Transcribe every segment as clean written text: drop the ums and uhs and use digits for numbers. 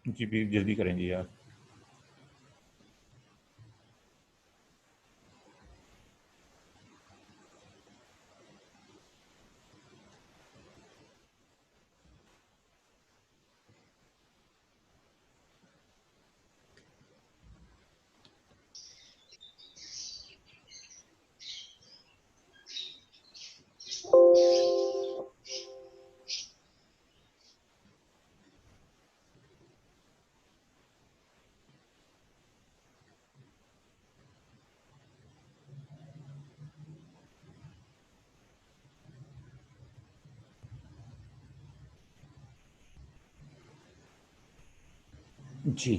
जी भी जल्दी करें जी आप। जी,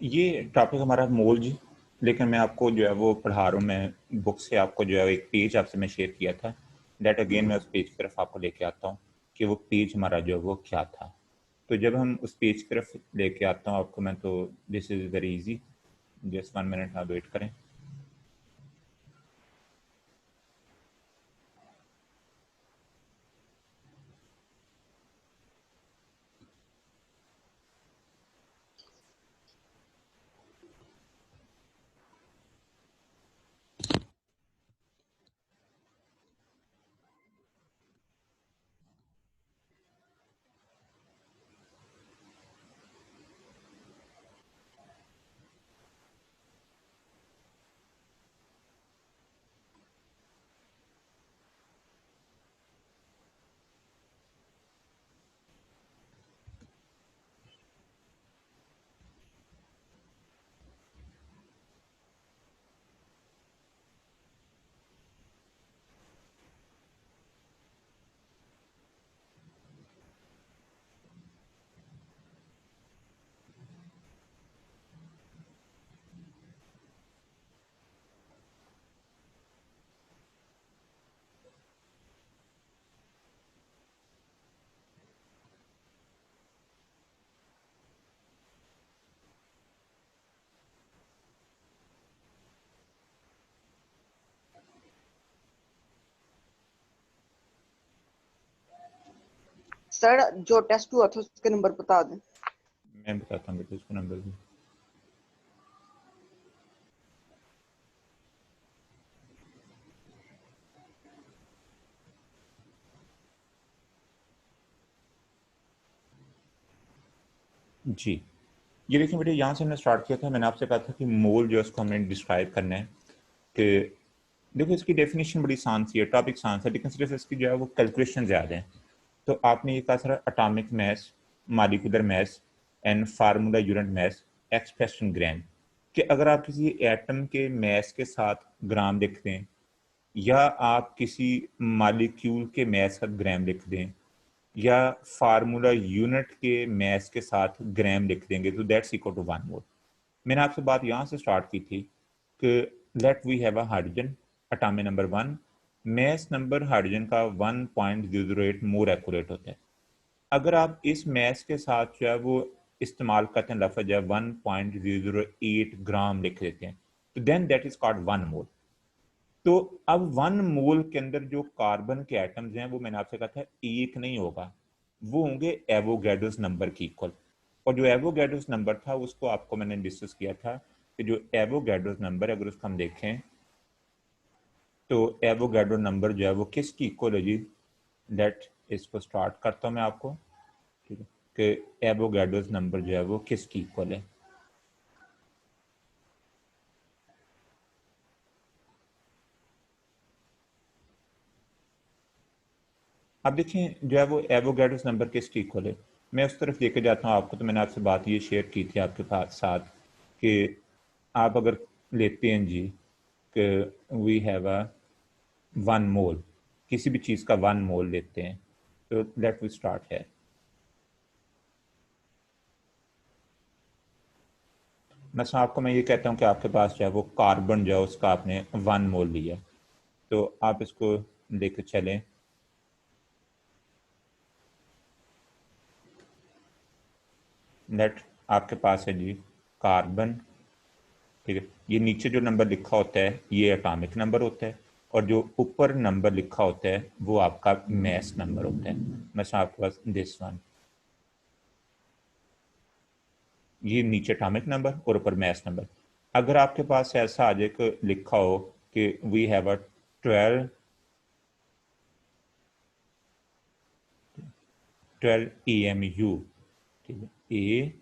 ये टॉपिक हमारा मोल जी, लेकिन मैं आपको जो है वो पढ़ा रहा हूँ, मैं बुक से आपको जो है एक पेज आपसे मैं शेयर किया था, दैट अगेन मैं उस पेज की तरफ आपको लेके आता हूँ कि वो पेज हमारा जो है वो क्या था। तो जब हम उस पेज की तरफ लेके आता हूँ आपको मैं, तो this is very easy, just 1 minute आप वेट करें। सर जो टेस्ट हुआ था उसके नंबर बता दें। मैं बताता हूँ बेटा इसको नंबर भी। जी, ये देखिए बेटे, यहाँ से हमने स्टार्ट किया था, मैंने आपसे कहा था कि मोल जो है उसको हमने डिस्क्राइब करना है कि देखो इसकी डेफिनेशन बड़ी आसान सी है, टॉपिक आसान सा, लेकिन सिर्फ इसकी जो है वो कैलकुलेशन ज़्यादा है। तो आपने ये कहा sir atomic mass, molecular mass and formula unit mass expressed in gram, कि अगर आप किसी एटम के मास के साथ ग्राम लिख दें या आप किसी मॉलिक्यूल के मास का ग्राम लिख दें या फार्मूला यूनिट के मास के साथ ग्राम लिख देंगे तो दैट्स इक्वल टू 1 मोल। मैंने आपसे बात यहाँ से स्टार्ट की थी कि let we have a hydrogen, atomic number 1, mass number hydrogen का 1.008 मोर एक्यूरेट होता है। अगर आप इस मैस के साथ जो है वो इस्तेमाल करते हैं लफ्ज है 1.008 ग्राम लिख देते हैं, तो then that is called 1 mole. तो अब 1 मोल के अंदर जो कार्बन के एटम्स हैं वो मैंने आपसे कहा था एक नहीं होगा, वो होंगे एवोगैड्रोस नंबर की इक्वल। और जो एवोगैड्रोस नंबर था उसको आपको मैंने डिस्कस किया था कि जो एवोगैड्रोस नंबर अगर उसको हम देखें तो एवोगैड्रो नंबर जो है वो किसकी इक्वल है जी। लेट इसको स्टार्ट करता हूँ मैं आपको, ठीक है, कि एवोगैड्रोस नंबर जो है वो किसकी इक्वल है। अब देखें जो है वो एवोगैड्रोस नंबर किसकी इक्वल है, मैं उस तरफ लेके जाता हूँ आपको। तो मैंने आपसे बात ये शेयर की थी आपके पास साथ कि आप अगर लेते हैं जी कि वी हैव अ 1 मोल, किसी भी चीज़ का 1 मोल लेते हैं, तो लेट वी स्टार्ट है। मैं आपको मैं ये कहता हूँ कि आपके पास जो है वो कार्बन जो है उसका आपने 1 मोल लिया, तो आप इसको लेकर चलें। लेट आपके पास है जी कार्बन, ठीक है, ये नीचे जो नंबर लिखा होता है ये एटॉमिक नंबर होता है, और जो ऊपर नंबर लिखा होता है वो आपका मैस नंबर होता है। मैं आपके पास दिस वन, ये नीचे एटॉमिक नंबर और ऊपर मास नंबर। अगर आपके पास ऐसा आ जाए कि लिखा हो कि वी हैव अ 12 EMU, ठीक है, ए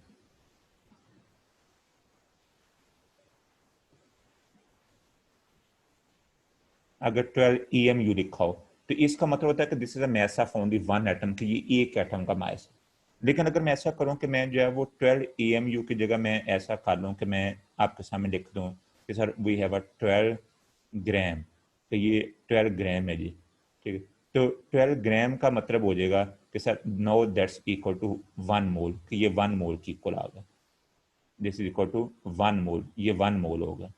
अगर 12 EMU लिखा हो तो इसका मतलब होता है कि this is a mass of only one atom, कि ये एक एटम का मास है। लेकिन अगर मैं ऐसा करूं कि मैं जो है वो 12 EMU की जगह मैं ऐसा कर लूं कि मैं आपके सामने लिख दूं कि सर वी हैव अ 12 ग्राम, तो ये 12 ग्राम है जी, ठीक है। तो 12 ग्राम का मतलब हो जाएगा कि sir no that's equal to 1 mole, कि ये 1 मोल की इक्वल आ गया। This is equal to 1 mole, ये 1 मोल होगा।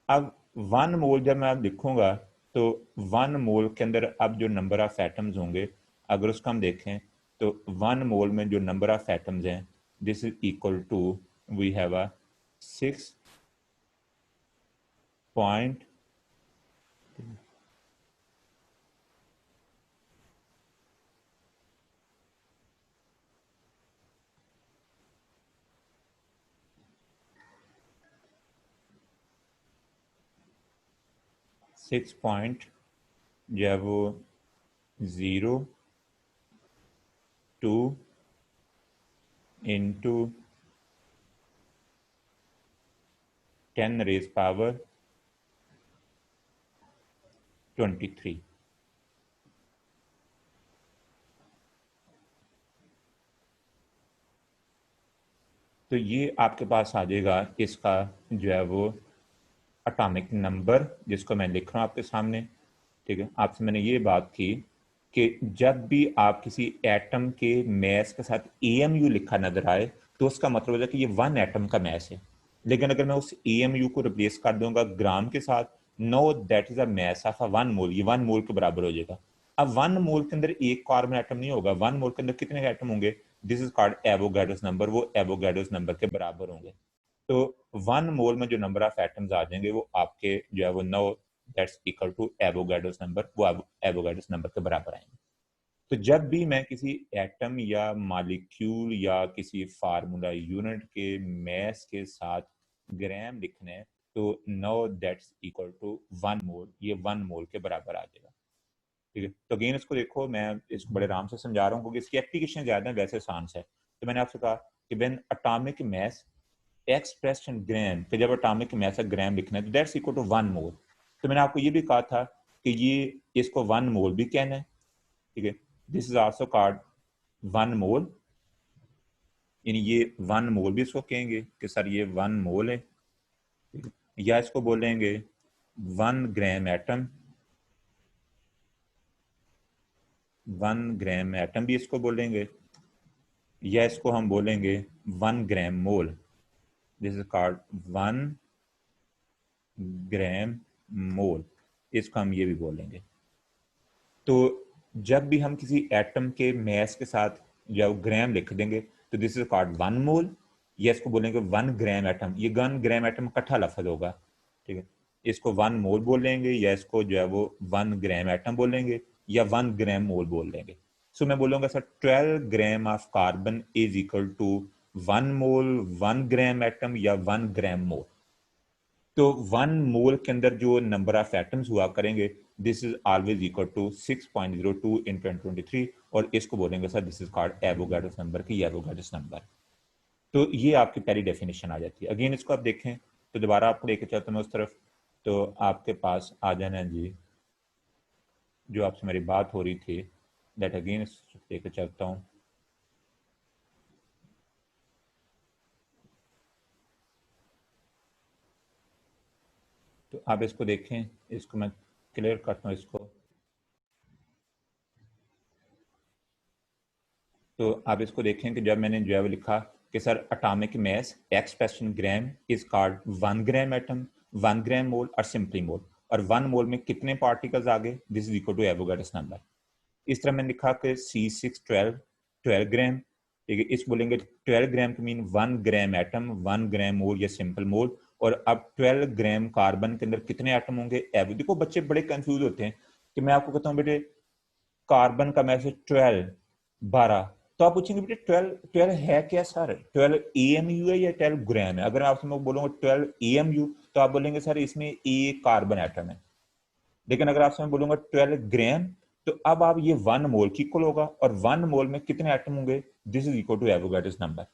अब 1 मोल जब मैं अब लिखूंगा तो 1 मोल के अंदर अब जो नंबर ऑफ एटम्स होंगे अगर उसका हम देखें तो 1 मोल में जो नंबर ऑफ एटम्स हैं this is equal to we have a 6 point जो है वो 02 इंटू 10 रेज पावर 23। तो ये आपके पास आ जाएगा इसका जो है वो एटॉमिक नंबर जिसको मैं लिख रहा हूँ आपके सामने, ठीक है। आपसे मैंने ये बात की कि जब भी आप किसी एटम के मैस के साथ एएमयू लिखा नजर आए तो उसका मतलब है कि ये 1 एटम का मैस है। लेकिन अगर मैं उस एएमयू को रिप्लेस कर दूंगा ग्राम के साथ, know that is a mass of a 1 mole, ये 1 मोल के बराबर हो जाएगा। अब 1 मोल के अंदर एक कार्बन एटम नहीं होगा, 1 मोल के अंदर कितने एटम होंगे, this is called Avogadro's number, वो एवोगाड्रोस नंबर के बराबर होंगे। तो 1 मोल में जो नंबर ऑफ एटम्स आ जाएंगे वो आपके जो है वो no that's equal to Avogadro's number, वो एवोगाड्रोस नंबर के बराबर आएंगे। तो जब भी मैं किसी एटम या मॉलिक्यूल या किसी फार्मूला यूनिट के मैस के साथ ग्राम लिखना है तो no that's equal to 1 mole, ये 1 मोल के बराबर आ जाएगा, ठीक है। तो अगेन इसको देखो, मैं इसको बड़े आराम से समझा रहा हूँ क्योंकि इसकी एप्लीकेशन ज्यादा है, वैसे आसान है। तो मैंने आपसे कहा कि when atomic mass expressed in gram, कि जब एटॉमिक मास का ग्राम लिखना है तो दैट्स इक्वल टू 1 मोल। तो मैंने आपको ये भी कहा था कि ये इसको 1 मोल भी कहना है, ठीक है। दिस इज आल्सो कॉल्ड 1 मोल, यानी ये 1 मोल भी इसको कहेंगे कि सर ये 1 मोल है, ठीक है? या इसको बोलेंगे 1 ग्राम एटम, 1 ग्राम एटम भी इसको बोलेंगे, या इसको हम बोलेंगे 1 ग्राम मोल, दिस इज कॉल्ड 1 ग्राम मोल, इसको हम ये भी बोलेंगे। तो जब भी हम किसी एटम के मैस के साथ जब ग्राम लिख देंगे तो दिस इज कॉल्ड 1 मोल, या इसको बोलेंगे 1 ग्राम एटम, ये 1 ग्राम एटम इकट्ठा लफ्ज होगा, ठीक है। इसको 1 मोल बोलेंगे या इसको जो है वो 1 ग्राम एटम बोलेंगे या 1 ग्राम मोल बोल लेंगे। सो मैं बोलूंगा sir 12 gram of carbon is equal to 1 mole 1 gram atom या 1 ग्राम मोल। तो 1 मोल के अंदर जो नंबर ऑफ एटम्स हुआ करेंगे this is always equal to 6.02 in 1023, और इसको बोलेंगे sir this is called Avogadro's number की एवोगाड्रोस नंबर। तो ये आपकी पहली डेफिनेशन आ जाती है। अगेन इसको आप देखें तो दोबारा आपको लेके चलता हूँ उस तरफ, तो आपके पास आ जाना जी जो आपसे मेरी बात हो रही थी, दैट अगेन लेके चलता हूँ। तो आप इसको देखें, इसको मैं क्लियर करता हूँ इसको। तो आप इसको देखें कि जब मैंने जो है वो लिखा कि sir atomic mass expressed in gram is called 1 gram atom, 1 ग्राम मोल और सिंपली मोल, और 1 मोल में कितने पार्टिकल्स आ गए, this is equal to Avogadro's number. इस तरह मैंने लिखा कि C612 12 ग्राम, ठीक है। इस बोलेंगे 12 ग्राम का मीन 1 ग्राम एटम, 1 ग्राम मोल या सिंपल मोल। और अब 12 ग्राम कार्बन के अंदर कितने एटम होंगे, एवो। देखो बच्चे बड़े कंफ्यूज होते हैं कि मैं आपको कहता हूँ बेटे कार्बन का मैसेज 12 12, तो आप पूछेंगे बेटे 12 है क्या सर, 12 AMU है या 12 ग्राम है? अगर आपसे मैं बोलूंगा 12 AMU तो आप बोलेंगे सर इसमें एक कार्बन एटम है। लेकिन अगर आपसे मैं बोलूंगा 12 ग्राम तो अब आप ये 1 मोल की इक्वल होगा, और 1 मोल में कितने एटम होंगे, this is equal to Avogadro's number.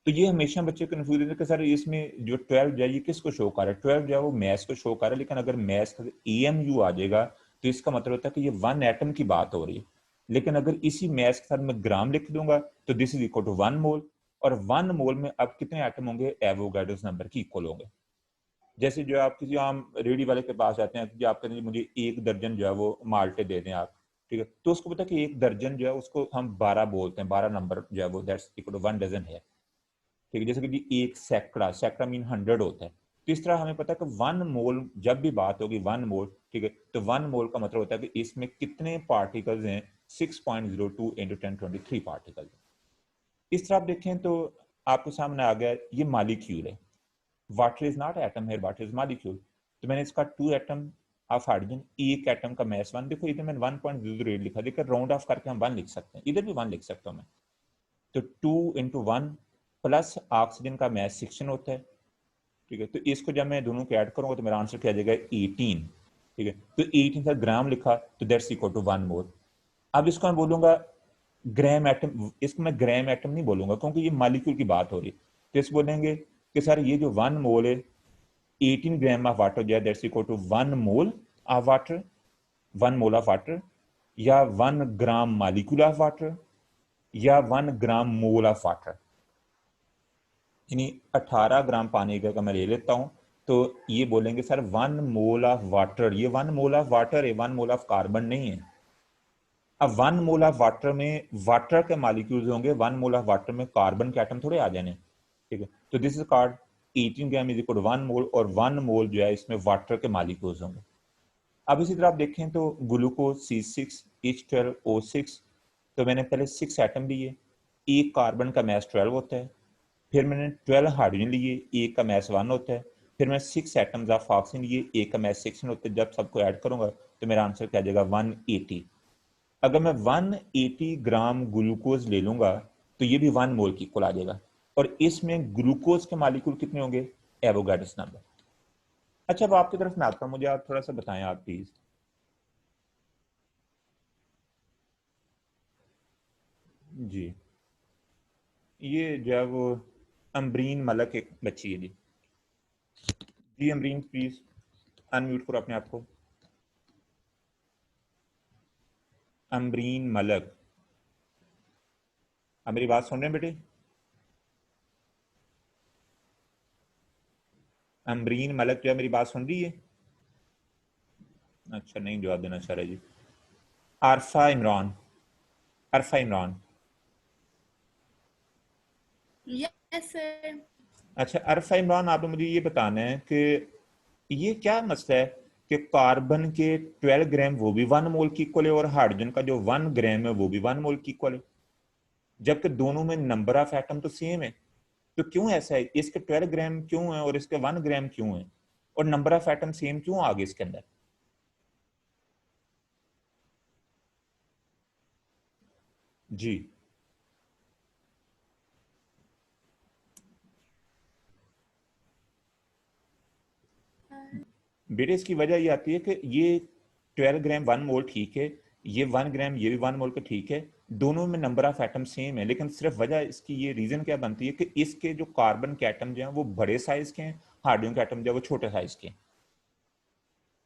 तो ये हमेशा बच्चे कंफ्यूज होते हैं कि सर इसमें जो 12 जो है ये किसको शो कर रहा है, 12 जो है वो मैथ्स को शो कर रहा है, लेकिन अगर मैथ्स का AMU आ जाएगा तो इसका मतलब होता है कि ये 1 एटम की बात हो रही है। लेकिन अगर इसी मैथ्स के साथ मैं ग्राम लिख दूंगा तो this is equal to 1 mole, और 1 मोल में अब कितने एटम होंगे, एवोगाड्रोस नंबर की इक्वल होंगे। जैसे जो आप किसी आम रेडी वाले के पास जाते हैं कि आप कहते हैं मुझे 1 दर्जन जो है वो माल्टे दे दें आप, ठीक है, तो उसको पता है कि 1 दर्जन जो है उसको हम 12 बोलते हैं, 12 नंबर जो है वो दैट्स इक्वल टू 1 डजन है, ठीक है। जैसे कि जी एक सैकड़ा, सैकड़ा मीन 100 होता है, तो इस तरह हमें पता है कि 1 मोल जब भी बात होगी 1 मोल, ठीक है, तो 1 मोल का मतलब होता है कि इसमें कितने पार्टिकल्स हैं, 6.02 इंटू 1023 पार्टिकल। इस तरह आप देखें तो आपके सामने आ गया ये मालिक्यूल है, वाटर इज नॉट एटम है, वाटर इज मालिक्यूल। तो मैंने इसका 2 एटम ऑफ हाइड्रोजन, एक एटम का मैस 1, देखो इधर मैंने 1.08 लिखा, देखो राउंड ऑफ करके हम 1 लिख सकते हैं, इधर भी 1 लिख सकता हूं मैं। तो 2 इंटू 1 प्लस ऑक्सीजन का मैस 16 होता है, ठीक है, तो इसको जब मैं दोनों को ऐड करूंगा तो मेरा आंसर क्या आ जाएगा 18, ठीक है। तो 18 का ग्राम लिखा तो दैट्स इक्वल टू 1 मोल। अब इसको मैं बोलूंगा ग्राम एटम, इसको मैं ग्राम एटम नहीं बोलूंगा क्योंकि ये मॉलिक्यूल की बात हो रही है, तो इसको बोलेंगे कि सर ये जो 1 मोल है 18 ग्राम ऑफ वाटर जो है that's equal to 1 mole of water, 1 mole of water, या 1 ग्राम मॉलिक्यूल ऑफ वाटर, या 1 ग्राम मोल ऑफ वाटर। यानी 18 ग्राम पानी का मैं ले लेता हूं तो ये बोलेंगे सर 1 मोल ऑफ वाटर, ये 1 मोल ऑफ वाटर है, 1 मोल ऑफ कार्बन नहीं है। अब 1 मोल ऑफ वाटर में वाटर के मॉलिक्यूल्स होंगे, 1 मोल ऑफ वाटर में कार्बन के एटम थोड़े आ जाने, ठीक है। तो this is called 18 gram is equal to 1 mole, और 1 मोल जो है इसमें वाटर के मॉलिक्यूल्स होंगे। अब इसी तरह आप देखें तो ग्लूकोज C6H12O6, तो मैंने पहले 6 एटम लिए, एक कार्बन का मैस 12 होता है, फिर मैंने 12 हाइड्रोजन लिए, एक का मैस 1 होता है, फिर मैं 6 एटम्स ऑफ ऑक्सीजन लिए, एक का मैस 16 होता है। जब सबको ऐड करूंगा तो मेरा आंसर क्या आ जाएगा 180। अगर मैं 180 ग्राम ग्लूकोज ले लूंगा तो ये भी 1 मोल की इक्वल आ जाएगा, और इसमें ग्लूकोज के मॉलिक्यूल कितने होंगे, एवोगाड्रोस नंबर। अच्छा अब आपकी तरफ मैं आता हूं, मुझे आप थोड़ा सा बताएं आप प्लीज। जी ये जो है वो अमरीन मलक एक बच्ची है जी। जी अमरीन प्लीज अनम्यूट करो अपने आप को। अमरीन मलक, आप मेरी बात सुन रहे हैं बेटे? अमरीन मलक जो है मेरी बात सुन रही है? अच्छा नहीं जवाब देना चाह रहे जी। अरफा इमरान, अरफा इमरान। Yes sir. अच्छा अरफा इमरान, आपने मुझे ये बताना है कि ये क्या मसला है कि कार्बन के 12 ग्राम वो भी 1 मोल की इक्वल है, और हाइड्रोजन का जो 1 ग्राम है वो भी 1 मोल की इक्वल है, जबकि दोनों में नंबर ऑफ एटम तो सेम है। तो क्यों ऐसा है, इसके 12 ग्राम क्यों है और इसके 1 ग्राम क्यों है, और नंबर ऑफ एटम सेम क्यों आ गए इसके अंदर? जी बेटे इसकी वजह ये आती है कि ये 12 ग्राम 1 मोल ठीक है, ये 1 ग्राम ये भी 1 मोल का ठीक है, दोनों में नंबर ऑफ एटम सेम है, लेकिन सिर्फ वजह इसकी ये रीजन क्या बनती है कि इसके जो कार्बन के एटम जो हैं वो बड़े साइज के हैं, हाइड्रोजन के एटम जो है वो छोटे साइज के हैं।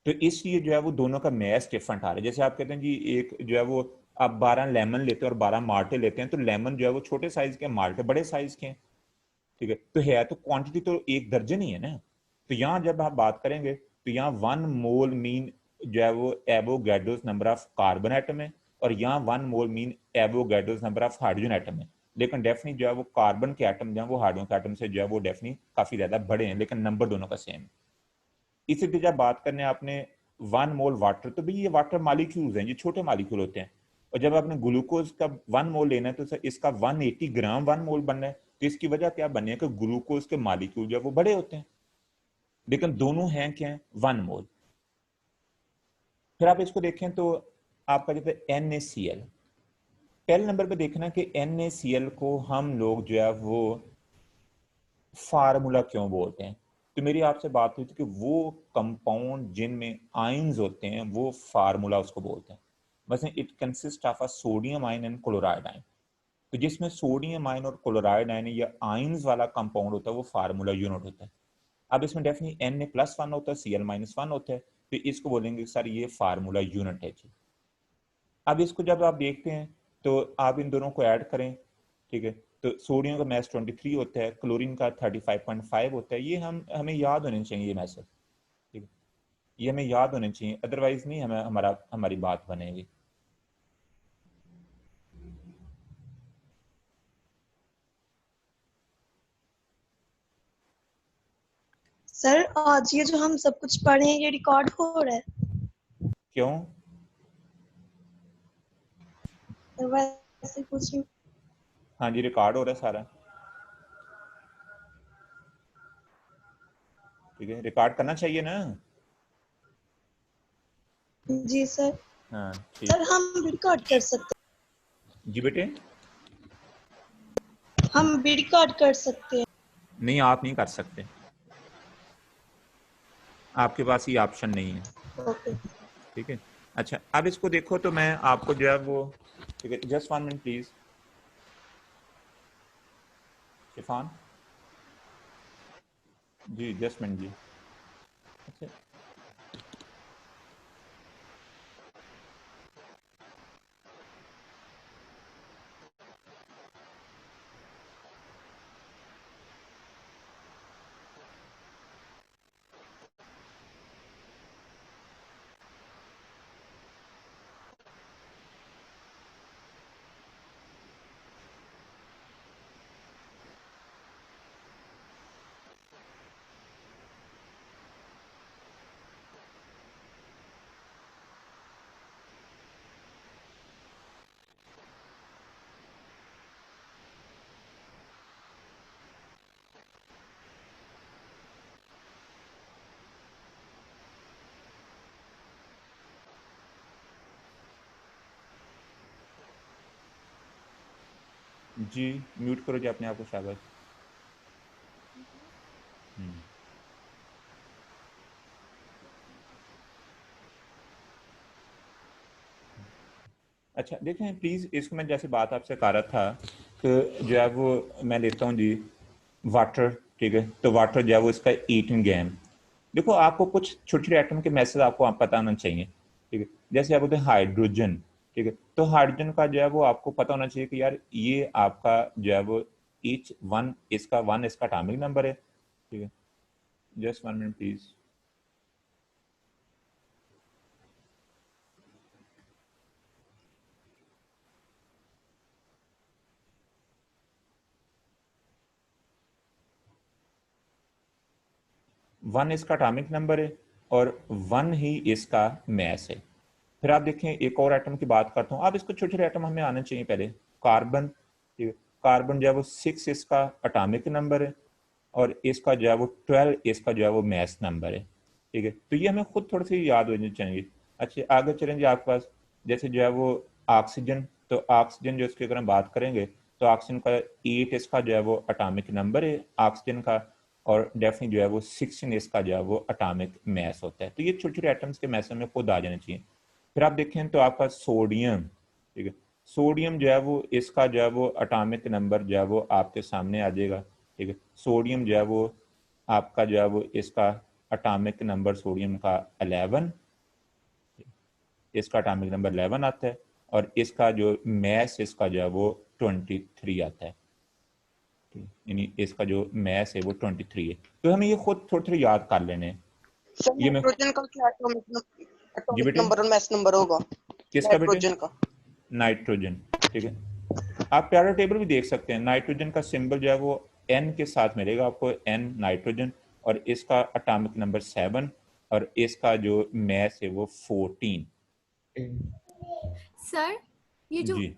तो इसलिए जो है वो दोनों का मैच डिफरेंट आ रहा है। जैसे आप कहते हैं जी एक जो है वो आप 12 लेमन लेते हैं और 12 माल्टे लेते हैं, तो लेमन जो है वो छोटे साइज के, माल्टे बड़े साइज के हैं, ठीक है। तो है तो क्वांटिटी तो एक दर्जन ही है ना। तो यहाँ जब आप बात करेंगे तो यहाँ 1 मोल मीन जो है वो Avogadro's number of carbon atom है, और यहाँ 1 mole mean Avogadro's number of hydrogen atom है। लेकिन डेफिनेटली जो है वो कार्बन के एटम जो है वो हाइड्रोजन के एटम से जो है वो डेफिनेटली काफी ज्यादा बड़े हैं, लेकिन नंबर दोनों का सेम है। इसी जब बात करने आपने 1 मोल वाटर, तो भाई ये वाटर मॉलिक्यूल्स हैं, ये छोटे मॉलिक्यूल होते हैं, और जब आपने ग्लूकोज का 1 मोल लेना है तो सर इसका 180 ग्राम 1 मोल बनना है, तो इसकी वजह क्या बनी है कि ग्लूकोज के मॉलिक्यूल जो है वो बड़े होते हैं, लेकिन दोनों हैं क्या है 1 मोल। फिर आप इसको देखें तो आपका जैसे NaCl, पहले नंबर पे देखना कि NaCl को हम लोग जो है वो फार्मूला क्यों बोलते हैं। तो मेरी आपसे बात हुई थी कि वो कंपाउंड जिनमें आयंस होते हैं वो फार्मूला उसको बोलते हैं। वैसे it consist of a sodium ion and chloride ion. तो जिसमें सोडियम आयन और क्लोराइड आयन या आयंस वाला कंपाउंड होता है वो फार्मूला यूनिट होता है। अब इसमें डेफिनेटली Na+1 होता है, Cl-1 होता है, तो इसको बोलेंगे सर ये फार्मूला यूनिट है जी। अब इसको जब आप देखते हैं तो आप इन दोनों को ऐड करें, ठीक है, तो सोडियम का मैस 23 होता है, क्लोरीन का 35.5 होता है। ये हमें याद होने चाहिए ये मैसेज, ठीक है, ये हमें याद होने चाहिए, अदरवाइज नहीं हमारी बात बनेगी। सर आज ये जो हम सब कुछ पढ़े हैं ये रिकॉर्ड हो रहा है? क्यों? तो वैसे पूछ रही हूँ। हाँ जी, रिकॉर्ड हो रहा है सारा, ठीक है, रिकॉर्ड करना चाहिए ना। जी सर। हाँ ठीक। सर हम भी रिकॉर्ड कर सकते जी बेटे, हैं, हम भी रिकॉर्ड कर सकते हैं। नहीं आप नहीं कर सकते, आपके पास ये ऑप्शन नहीं है, ओके। ठीक है। अच्छा अब इसको देखो तो मैं आपको जो है वो, ठीक है, just 1 minute please Shifan ji, just minute जी। अच्छा जी, म्यूट करो जी अपने आप को शाबाश। अच्छा देखें प्लीज़, इसको मैं जैसे बात आपसे कर रहा था कि जो है वो मैं लेता हूँ जी वाटर, ठीक है, तो वाटर जो है वो इसका 18 ग्राम। देखो आपको कुछ छोटे छोटे एटम के मैसेज आपको आप पता होना चाहिए, ठीक है, जैसे आप बोलते हैं हाइड्रोजन, ठीक है, तो हाइड्रोजन का जो है वो आपको पता होना चाहिए कि यार ये आपका जो है वो ईच वन इसका एटॉमिक नंबर है, ठीक है। Just 1 minute please. वन इसका एटॉमिक नंबर है और वन ही इसका मैस है। फिर आप देखें एक और एटम की बात करता हूँ, आप इसको छोटे छोटे एटम हमें आने चाहिए पहले। कार्बन, ठीक है, कार्बन जो है वो 6 इसका एटॉमिक नंबर है और इसका जो है वो 12 इसका जो है वो मैस नंबर है, ठीक है, तो ये हमें खुद थोड़ी सी याद होनी चाहिए। अच्छा आगे चलें जी, आपके पास जैसे जो है वो ऑक्सीजन, तो ऑक्सीजन जो इसकी अगर हम बात करेंगे तो ऑक्सीजन का 8 इसका जो है वो एटॉमिक नंबर है ऑक्सीजन का, और डेफिनेटली जो है वो 16 इसका जो है वो एटॉमिक मैस होता है। तो ये छोटे छोटे एटम्स के मैस में खुद आ जाने चाहिए। फिर आप देखें तो आपका सोडियम, ठीक है, सोडियम जो है वो इसका जो है वो एटॉमिक नंबर जो है वो आपके सामने आ जाएगा, ठीक है, सोडियम जो है वो आपका जो है वो इसका एटॉमिक नंबर सोडियम का 11, इसका एटॉमिक नंबर 11 आता है और इसका जो मैस इसका जो है वो 23 आता है, यानी इसका जो मैस है वो 23 है। तो हमें ये खुद थोड़ी थोड़ी याद कर लेने हैं। सर ये मैं नाइट्रोजन का क्या जी एटॉमिक बेटे, नंबर और मैस नंबर होगा? किसका बेटे? नाइट्रोजन का। नाइट्रोजन, ठीक है, आप प्यारा टेबल भी देख सकते हैं। नाइट्रोजन का सिंबल जो है वो N के साथ मिलेगा आपको, N नाइट्रोजन, और इसका एटॉमिक नंबर 7 और इसका जो मैस है वो 14। सर ये जो जी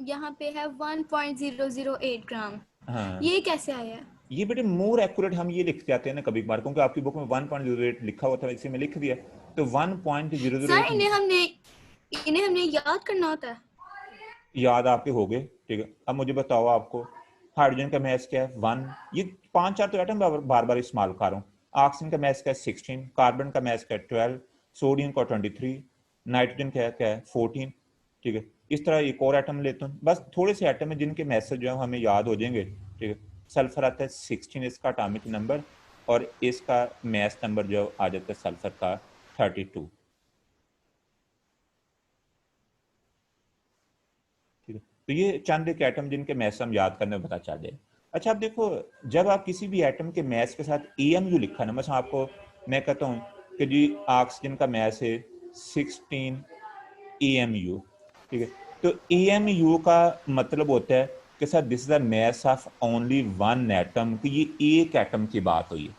यहाँ पे है 1.008 ग्राम, हाँ, ये कैसे आया है? ये बेटे मोर एक्यूरेट हम ये लिख जाते हैं ना कभी कभार, क्योंकि आपकी बुक में 1.08 लिखा हुआ था, इसी में लिख दिया, तो सर 1.008। इन्हें हमने याद करना होता है। याद आपके हो गए, ठीक है। अब मुझे बताओ आपको हाइड्रोजन का मैस क्या है 1, ये 5-4 तो एटम बार बार इस्तेमाल कर रहा हूँ। ऑक्सीजन का मैस क्या है 16, कार्बन का मैस क्या है 12, सोडियम का 23, नाइट्रोजन क्या है 14, ठीक है। इस तरह एक और एटम लेता हूँ, बस थोड़े से एटम है जिनके मैसेज जो है हमें याद हो जाएंगे, ठीक है। सल्फर आता है 16 इसका एटॉमिक नंबर, और इसका मैस नंबर जो आ जाता है सल्फर का 32, ठीक है। तो ये चंद एक एटम जिनके मैस हम याद करने में पता चल जाए। अच्छा आप देखो, जब आप किसी भी एटम के मैस के साथ AMU लिखा ना, मतलब आपको मैं कहता हूँ कि जी ऑक्सीजन का मैस है 16 AMU, ठीक है। तो AMU का मतलब होता है कि sir this is the mess of only one atom, कि ये एक एटम की बात हुई है,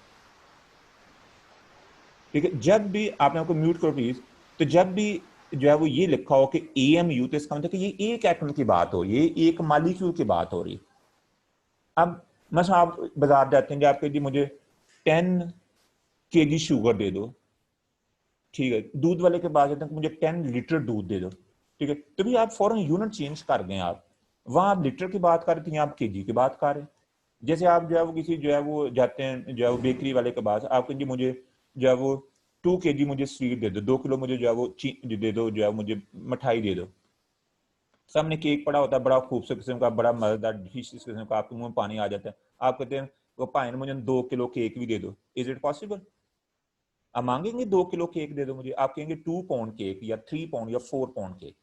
ठीक है। जब भी आपने आपको म्यूट करो प्लीज, तो जब भी जो है वो ये लिखा हो कि AMU, तो इसका मतलब कि ये एक एटम की बात हो रही है, एक मालिक्यूल की बात हो रही है। अब मतलब आप बाजार जाते हैं, आप कहिए मुझे 10 kg शुगर दे दो, ठीक है। दूध वाले के पास जाते हैं मुझे 10 लीटर दूध दे दो, ठीक है। तो भी आप फौरन यूनिट चेंज कर दें, आप वहां आप लीटर की बात कर रहे थे, यहाँ आप केजी की बात कर रहे हैं। जैसे आप जो है वो किसी जो है वो जाते हैं जो है वो बेकरी वाले के पास, आप कहेंगे मुझे जो है वो 2 kg मुझे स्वीट दे दो, 2 किलो मुझे जो है वो दे दो, जो है मुझे मिठाई दे दो। सामने केक पड़ा होता है बड़ा खूबसूरत किस्म का, बड़ा मजेदार डिश किस्म का, आपके मुंह में पानी आ जाता है। आप कहते हैं वो भाई मुझे 2 किलो केक भी दे दो, इज इट पॉसिबल? आप मांगेंगे 2 किलो केक दे दो मुझे, आप कहेंगे 2 पाउंड केक या 3 पाउंड या 4 पाउंड केक।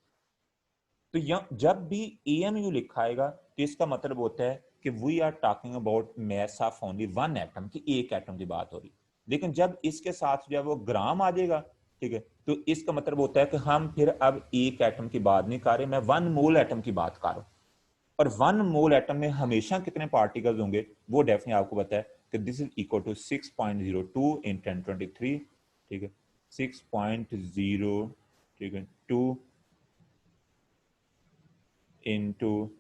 तो जब भी AMU लिखा आएगा तो इसका मतलब होता है कि we are talking about mass of only one atom, की एक एटम की बात हो रही। लेकिन जब इसके साथ जो है वो ग्राम आ जाएगा, ठीक है, तो इसका मतलब होता है कि हम फिर अब एक एटम की बात नहीं कर रहे, मैं 1 मोल एटम की बात कर रहा हूं। और 1 मोल एटम में हमेशा कितने पार्टिकल्स होंगे वो डेफिनेटली आपको पता है कि this is equal to 6.02 in 1023, ठीक है, 6.0, ठीक है, 2 इंटू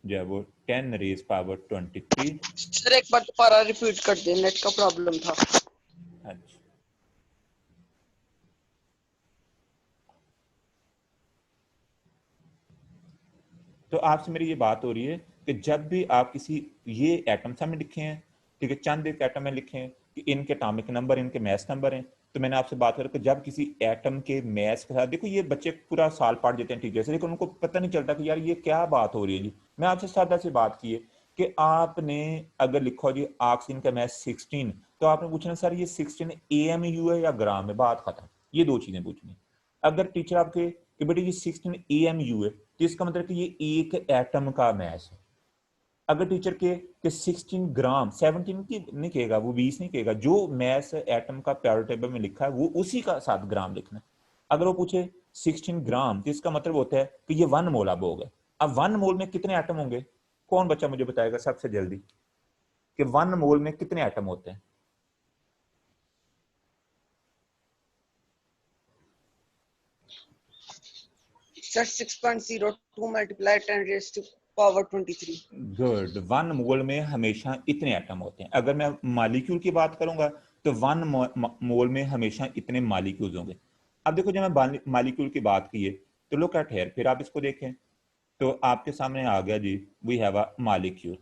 जो है वो 10⁻23। सर एक बार दोबारा रिपीट कर दे, नेट का प्रॉब्लम था। अच्छा, तो आपसे मेरी ये बात हो रही है कि जब भी आप किसी ये एटम सामने लिखे हैं, ठीक है, चंद एक एटम में लिखे हैं कि इनके एटॉमिक नंबर, इनके मैस नंबर हैं, तो मैंने आपसे बात करी कि जब किसी एटम के मैस के साथ, देखो ये बच्चे पूरा साल पढ़ देते हैं टीचर से, लेकिन उनको पता नहीं चलता कि यार ये क्या बात हो रही है जी। मैं आपसे सादा सी बात की है कि आपने अगर लिखो जी ऑक्सीजन का मैस 16, तो आपने पूछना सर ये 16 AMU है या ग्राम है, बात खत्म। ये दो चीजें पूछनी। अगर टीचर आपके कि बेटे ये 16 AMU है, तो इसका मतलब कि ये एक एटम का मैस है। अगर टीचर के कि 16 ग्राम, 17 की नहीं कहेगा, वो 20 नहीं कहेगा, जो मैस एटम का पीरियोडिक टेबल में लिखा है वो उसी का 7 ग्राम लिखना है। अगर वो पूछे 16 ग्राम, तो इसका मतलब होता है कि ये 1 मोल अब हो गए। अब 1 मोल में कितने एटम होंगे? कौन बच्चा मुझे बताएगा सबसे जल्दी कि 1 मोल में कितने एटम होते हैं? Sir 6.02 multiply 10⁻23। गुड। 1 मोल में हमेशा इतने एटम होते हैं। अगर मैं मालिक्यूल की बात करूंगा तो 1 मोल में हमेशा इतने मालिक्यूल्स होंगे। अब देखो जब मैं मालिक्यूल की बात की है तो लुक एट हियर, फिर आप इसको देखें तो आपके सामने आ गया जी वी हैव अ मालिक्यूल।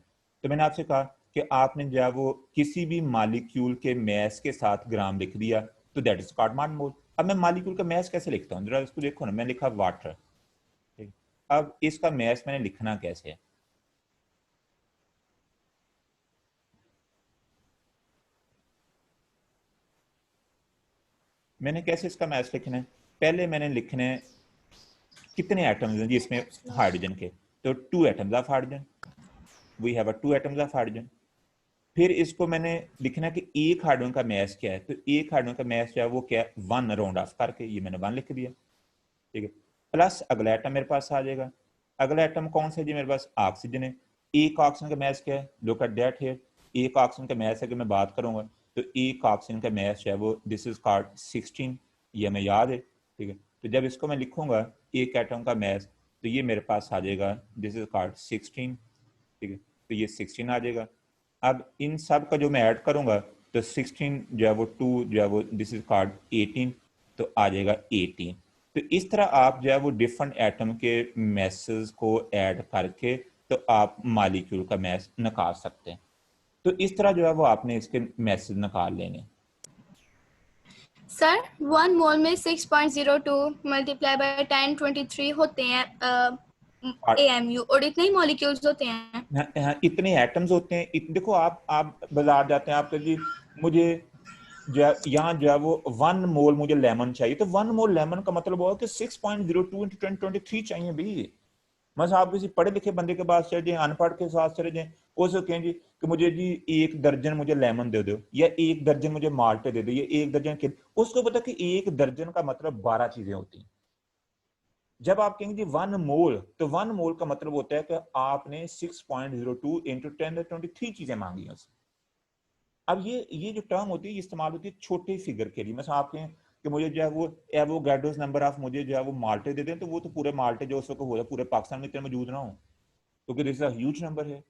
तो मैंने आपसे कहा कि आपने जो है वो किसी भी मालिक्यूल के मैस के साथ ग्राम लिख दिया तो दैट इज कॉल्ड 1 मोल। अब मैं मालिक्यूल का मैस कैसे लिखता हूँ, जरा इसको देखो ना। मैं लिखा वाटर, ठीक। अब इसका मैस मैंने लिखना कैसे है? मैंने कैसे इसका मैच लिखना है? पहले मैंने लिखना है कितने एटम्स हैं जी इसमें हाइड्रोजन के, तो 2 atoms of hydrogen, we have a 2 atoms of hydrogen. फिर इसको मैंने लिखना है कि एक हाइड्रोजन का मैस क्या है, तो एक हाइड्रोजन का मैस जो है वो क्या है 1 राउंड ऑफ करके ये मैंने 1 लिख दिया, ठीक है। प्लस अगला एटम मेरे पास आ जाएगा। अगला एटम कौन सा है जी? मेरे पास ऑक्सीजन है। एक ऑक्सीजन का मैस क्या है? Look at that here. एक ऑक्सीजन का मैस है कि मैं बात करूंगा तो एक ऑक्सीजन का मैस जो है वो दिस इज कॉल्ड 16, ये हमें याद है, ठीक है। तो जब इसको मैं लिखूंगा एक एटम का मैस, तो ये मेरे पास आ जाएगा दिस इज कॉल्ड 16, ठीक है। तो ये 16 आ जाएगा। अब इन सब का जो मैं ऐड करूंगा तो 16 जो है वो 2 जो है वो दिस इज कॉल्ड 18, तो आ जाएगा 18। तो इस तरह आप जो है वो डिफरेंट एटम के मैसेज को ऐड करके तो आप मॉलिक्यूल का मैस निकाल सकते हैं। तो इस तरह जो है वो आपने इसके मैसेज निकाल लेने। सर 1 मोल में 6.02 मल्टीप्लाई बाय 1023 होते हैं AMU, और इतने ही मॉलिक्यूल्स होते हैं। हाँ, इतने एटम्स होते हैं। देखो आप बाजार जाते हैं, आप कहते जी मुझे जो है यहाँ जो है वो 1 मोल मुझे लेमन चाहिए, तो 1 मोल लेमन का मतलब हुआ कि 6.02 into 1023 चाहिए भी। बस आप किसी पढ़े लिखे बंदे के पास चले जाए, अनपढ़ के साथ चले जाए, उसको कहें जी कि मुझे जी 1 दर्जन मुझे लेमन दे दो, या 1 दर्जन मुझे माल्टे दे दो, या 1 दर्जन के, उसको पता कि 1 दर्जन का मतलब 12 चीजें होती हैं। जब आप कहेंगे जी 1 मोल, तो 1 मोल का मतलब होता है कि आपने 6.02 into 1023 चीजें मांगी हैं उससे। अब ये जो टर्म होती है, ये इस्तेमाल होती है छोटे फिगर के लिए। मतलब आप कहें कि मुझे जो है वो एवोगाड्रोस नंबर ऑफ मुझे जो है वो माल्टे दे दें, तो वो तो पूरे माल्टे जो उसको हो पूरे पाकिस्तान में इतने मौजूद ना हो, क्योंकि दिस इज ह्यूज नंबर है।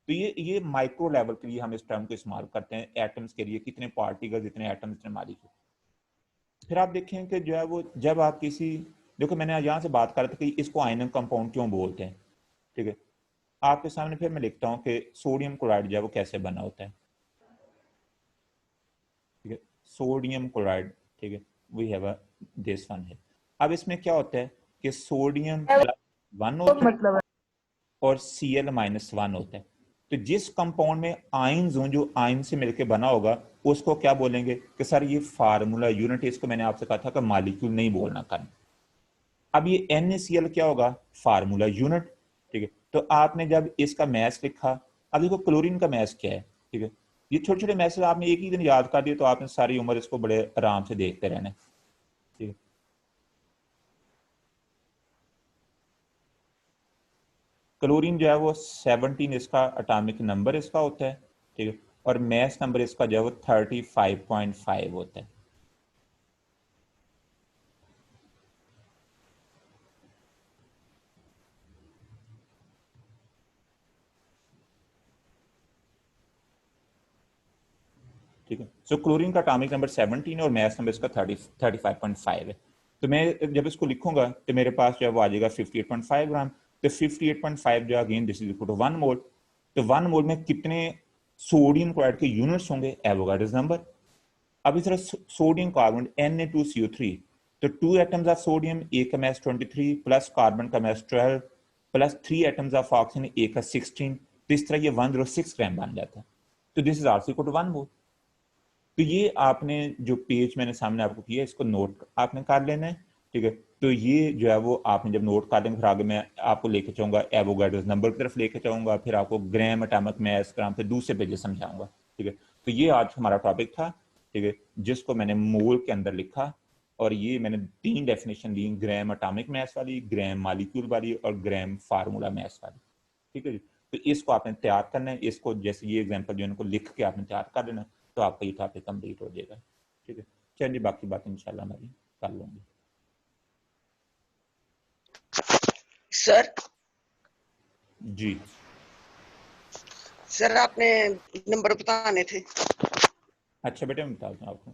तो ये माइक्रो लेवल के लिए हम इस टर्म को इस्तेमाल करते हैं, एटम्स के लिए कितने पार्टिकल्स, इतने एटम्स, इतने मॉलिक्यूल। फिर आप देखें कि जो है वो जब आप किसी, देखो मैंने यहाँ से बात कर रहा था कि इसको आयनन कंपाउंड क्यों बोलते हैं, ठीक है। आपके सामने फिर मैं लिखता हूँ कि सोडियम क्लोराइड जो है वो कैसे बना होता है, ठीक है। सोडियम क्लोराइड, ठीक है, वी हैव दिस वन है। अब इसमें क्या होता है कि सोडियम +1 होता है और Cl-1 होता है। तो जिस कंपाउंड में आयन्स हों, जो आयन से मिलकर बना होगा, उसको क्या बोलेंगे कि सर ये फार्मूला यूनिट, इसको मैंने आपसे कहा था कि मॉलिक्यूल नहीं बोलना करना। अब ये NaCl क्या होगा, फार्मूला यूनिट, ठीक है। तो आपने जब इसका मैस लिखा, अब देखो क्लोरीन का मैस क्या है, ठीक है। ये छोटे छोटे मैसेज आपने एक ही दिन याद कर दिए तो आपने सारी उम्र इसको बड़े आराम से देखते रहना, ठीक है। क्लोरीन जो है वो 17 इसका एटॉमिक नंबर इसका होता है, ठीक है, और मैस नंबर इसका जो है वो 35.5 होता है। ठीक है, सो क्लोरीन का एटॉमिक नंबर 17 और मैस नंबर इसका 35.5 है। तो मैं जब इसको लिखूंगा तो मेरे पास जो है वो आ जाएगा 58.5 ग्राम। तो 58.5 जो again this is equal to 1 mole. तो 1 मोल में कितने सोडियम क्लोराइड के यूनिट्स होंगे, एवोगाड्रोस नंबर। अब इस तरह सोडियम कार्बन Na2CO3, तो 2 एटम्स ऑफ सोडियम, ए का मैस 23 प्लस कार्बन का mass 12 plus 3 atoms of oxygen, ए का 16। तो इस तरह ये 106 ग्राम बन जाता है। तो this is also equal to 1 mole. तो ये आपने जो पेज मैंने सामने आपको किया, इसको नोट आपने कर लेना है, ठीक है। तो ये जो है वो आपने जब नोट कर लेंगे, फिर आगे मैं आपको लेके जाऊंगा एवोगाड्रोस नंबर की तरफ लेके जाऊंगा, फिर आपको ग्राम, एटॉमिक मैस, ग्राम, फिर दूसरे पेजेस समझाऊंगा, ठीक है। तो ये आज हमारा टॉपिक था, ठीक है, जिसको मैंने मोल के अंदर लिखा, और ये मैंने 3 डेफिनेशन दी, ग्राम एटॉमिक मैस वाली, ग्राम मॉलिक्यूल वाली, और ग्राम फार्मूला मैस वाली, ठीक है जी। तो इसको आपने तैयार करना है, इसको जैसे ये एग्जाम्पल जो इनको लिख के आपने तैयार कर लेना, तो आपका ये टॉपिक कंप्लीट हो जाएगा, ठीक है। चलिए बाकी बात इंशाल्लाह हमारी कर लूंगी। सर जी सर आपने नंबर बताने थे। अच्छा बेटे, मैं बताता हूँ आपको।